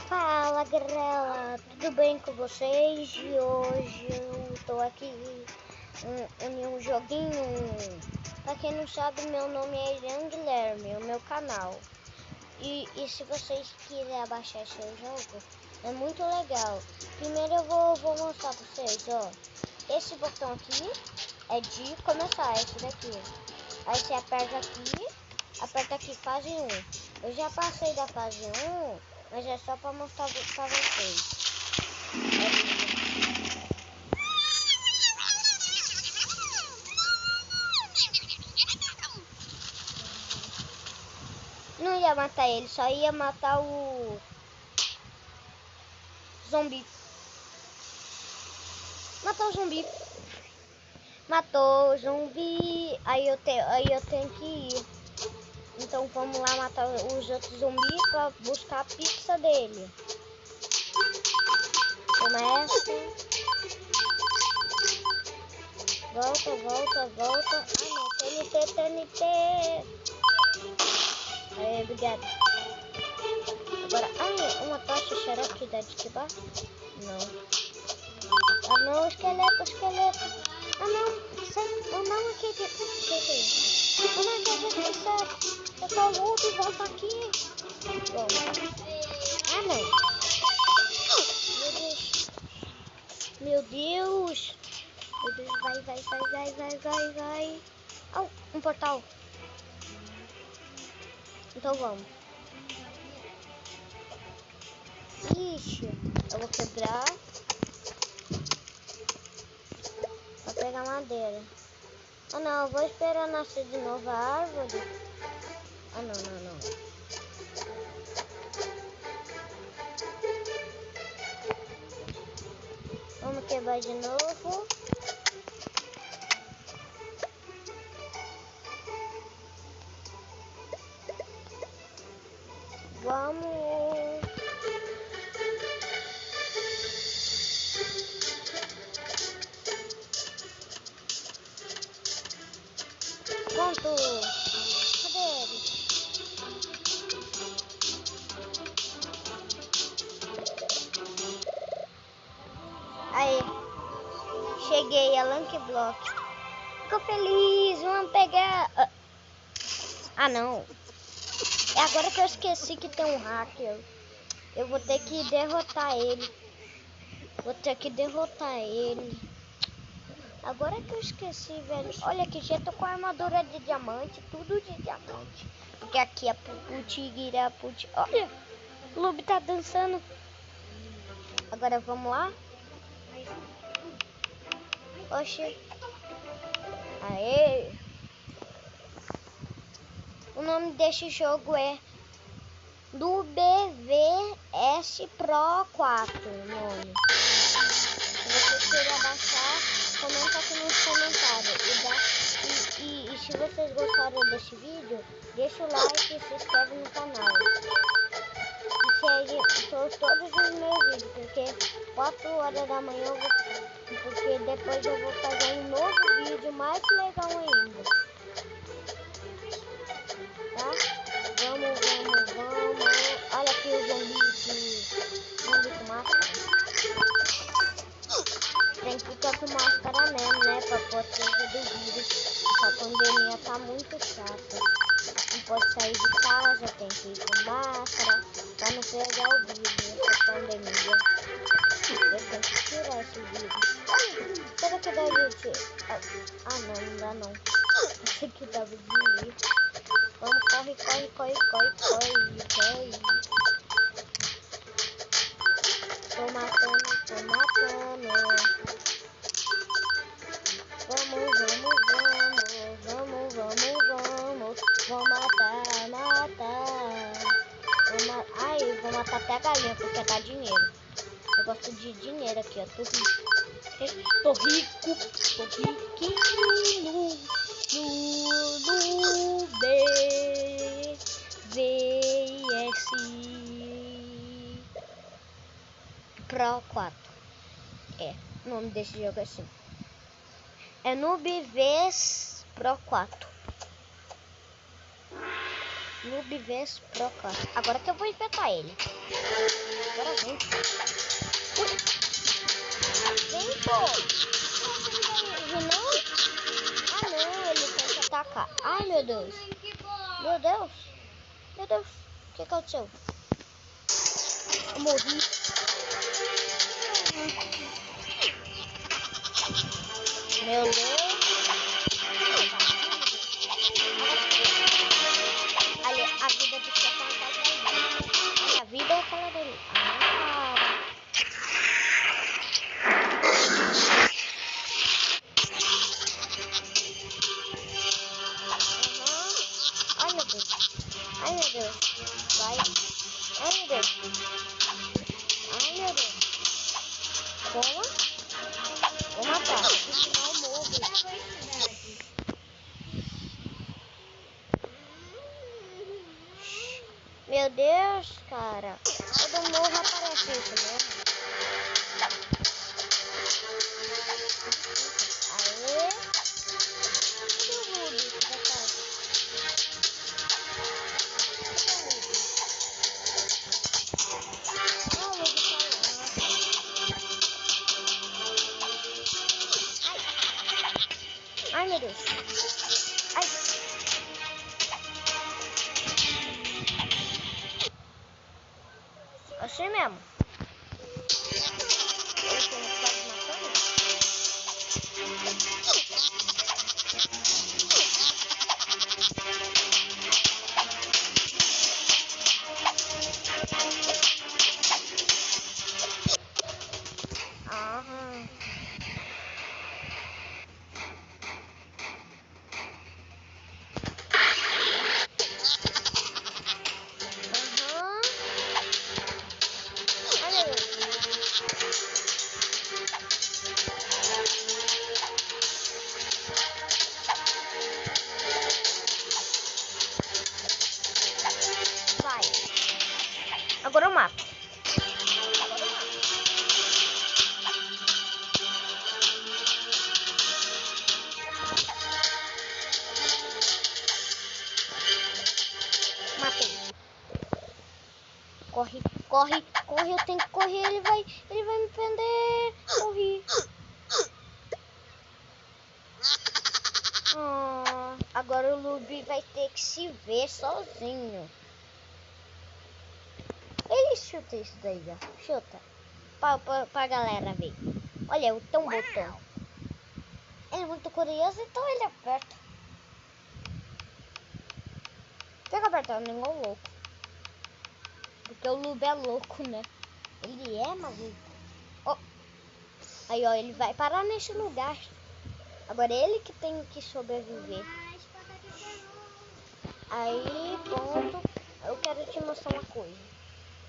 Fala galera, tudo bem com vocês? E hoje eu tô aqui em um joguinho. Pra quem não sabe, meu nome é Irian Guilherme, o meu canal. E se vocês quiserem baixar esse jogo, é muito legal. Primeiro eu vou mostrar pra vocês, ó. Esse botão aqui é de começar, esse daqui. Aí você aperta aqui fase 1. Eu já passei da fase 1, mas é só para mostrar para vocês. Não ia matar ele, só ia matar o zumbi. Matou o zumbi. Matou o zumbi. Aí eu tenho que ir. Então vamos lá matar os outros zumbis para buscar a pizza dele. Começa. Volta. Ah não, TNT. Aí, obrigado. Agora, uma tocha, será que dá de esquivar? Não. Ah não, esqueleto. Ah não, eu não acredito. Eu não acredito, sério. Eu só luto e volto aqui. Vamos. Ah não. Meu Deus. Vai. Oh, um portal. Então vamos. Ixi, eu vou quebrar. Vou pegar madeira. Ah não, eu vou esperar nascer de novo a árvore. Ah não. Vamos quebrar de novo. Vamos. Pronto. Cadê ele? Aí. Cheguei a Lucky Block. Ficou feliz. Vamos pegar. Ah não. É agora que eu esqueci que tem um hacker. Eu vou ter que derrotar ele. Agora que eu esqueci, velho. Olha aqui, já tô com a armadura de diamante. Tudo de diamante. Porque aqui é puti. Olha, o Lube tá dançando. Agora vamos lá. Oxi. Aê. O nome desse jogo é do BVS Pro 4. O nome. Se você queira baixar, comenta aqui nos comentários. E se vocês gostaram desse vídeo, deixa o like e se inscreve no canal. E segue todos os meus vídeos, porque 4 horas da manhã porque depois eu vou fazer um novo vídeo mais legal ainda. Tá? Vamos. Olha aqui o zumbi com máscara. Tem que ficar com máscara mesmo, né? Pra proteger do vírus. Essa pandemia tá muito chata. Não pode sair de casa, tem que ir com máscara pra não pegar o vírus, essa pandemia. Eu tenho que tirar esse vírus. Será que dá de... Ah não dá não. Esse aqui dava de ir. Vamos, corre. Tô matando. Vamos. Vou matar. Ai, vou matar até a galinha porque dá dinheiro. Eu gosto de dinheiro aqui, ó. Tô riquinho no BVS Pro 4. É, o nome desse jogo é assim. É no BVS Pro 4. Noob vs Pro Classic. Agora que eu vou enfrentar ele. Agora vem. Ui. Vem, pô. Nossa, ele vai vir, não? Ah, não. Ele tem que atacar. Ai, meu Deus. Meu Deus. Meu Deus. O que aconteceu? Eu morri. Meu Deus. Olha, a vida do Stefan tá caindo. Olha, a vida é aquela dele. Ah, ai, meu Deus. Ai, meu Deus. Vai. Ai, meu Deus. Ai, meu Deus. Toma. Vou matar. No final morro. Meu Deus, cara. Todo morro aparece isso, né? Aê. Cadê o Ruby? Pra cá. Ah, o Ruby tá lá. Ai, meu Deus. Ai. Assim mesmo. Eu tô quase matando. Aham. Vai. Agora eu mato. Matei. Corre, corre, corre, eu tenho que correr, ele vai me prender. Corri. Agora o Lubi vai ter que se ver sozinho. Ele chuta isso daí, ó. Chuta. Pra galera ver. Olha, tem um botão. Ele é muito curioso, então ele aperta. Fica apertando igual louco. Porque o Lubi é louco, né? Ele é maluco. Oh. Aí, ó, ele vai parar nesse lugar. Agora ele que tem que sobreviver. Aí, pronto. Eu quero te mostrar uma coisa.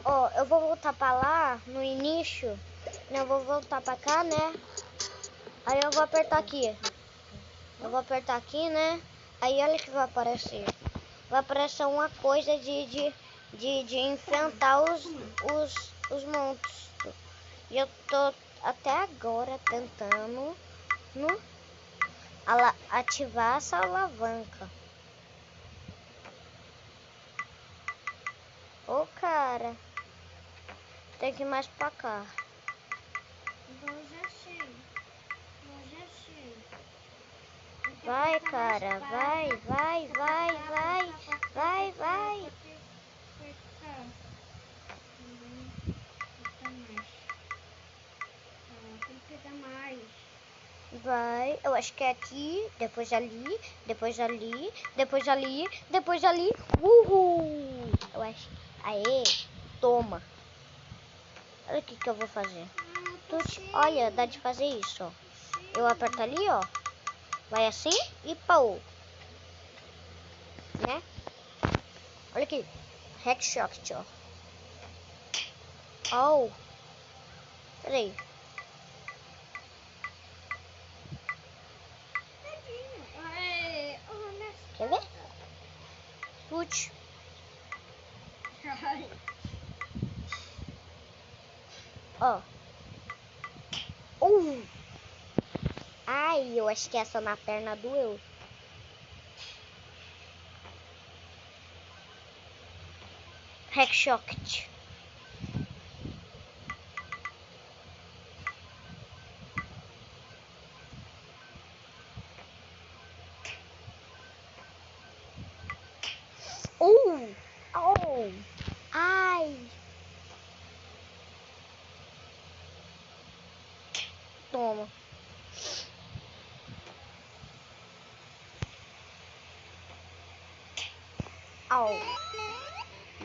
Ó, eu vou voltar pra lá no início. Eu vou voltar pra cá, né? Aí eu vou apertar aqui. Eu vou apertar aqui, né? Aí olha o que vai aparecer. Vai aparecer uma coisa de enfrentar os monstros. E eu tô até agora tentando ativar essa alavanca. Ô, cara. Tem que ir mais pra cá. Vai, cara. Vai, vai, vai, vai. Vai, vai. Vai, eu acho que é aqui, depois ali, depois ali, depois ali, depois ali. Uhul! Eu acho. Aê, toma. Olha o que eu vou fazer. Olha, dá de fazer isso, ó. Eu aperto ali, ó. Vai assim e pau. Né? Olha aqui. Headshot, ó. Oh. Peraí. Quer ver? Putz. Ó. Ai, eu acho que essa na perna doeu. Headshot. Oh! Ai! Toma. Au!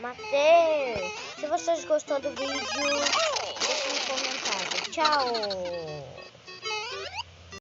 Matei! Se vocês gostou do vídeo, deixe no comentário. Tchau!